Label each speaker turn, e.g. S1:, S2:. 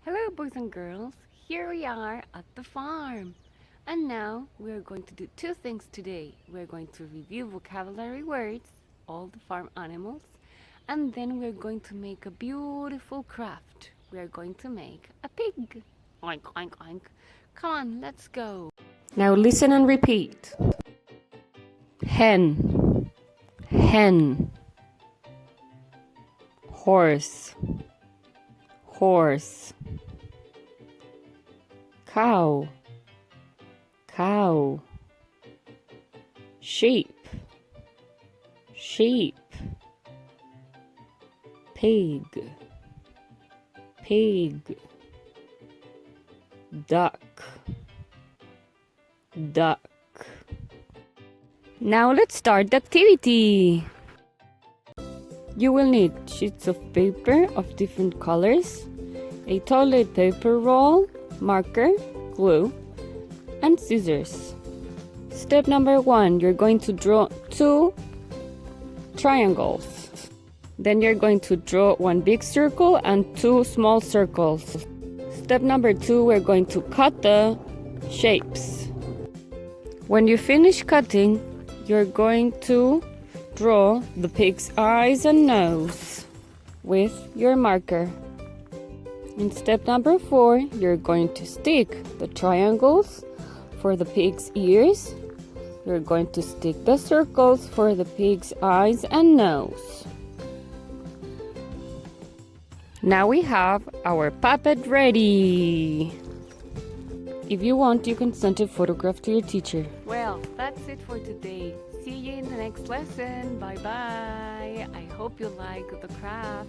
S1: Hello boys and girls, here we are at the farm. And now we are going to do two things today. We're going to review vocabulary words, all the farm animals, and then we're going to make a beautiful craft. We are going to make a pig. Oink, oink, oink. Come on, let's go. Now listen and repeat. Hen, hen. Horse, horse. Cow, cow. Sheep, sheep. Pig, pig. Duck, duck. Now let's start the activity. You will need sheets of paper of different colors, a toilet paper roll, marker, glue, and scissors. Step number 1, you're going to draw 2 triangles. Then you're going to draw 1 big circle and 2 small circles. Step number 2, we're going to cut the shapes. When you finish cutting, you're going to draw the pig's eyes and nose with your marker. In step number 4, you're going to stick the triangles for the pig's ears. You're going to stick the circles for the pig's eyes and nose. Now we have our puppet ready. If you want, you can send a photograph to your teacher. Well, that's it for today. See you in the next lesson. Bye bye. I hope you like the craft.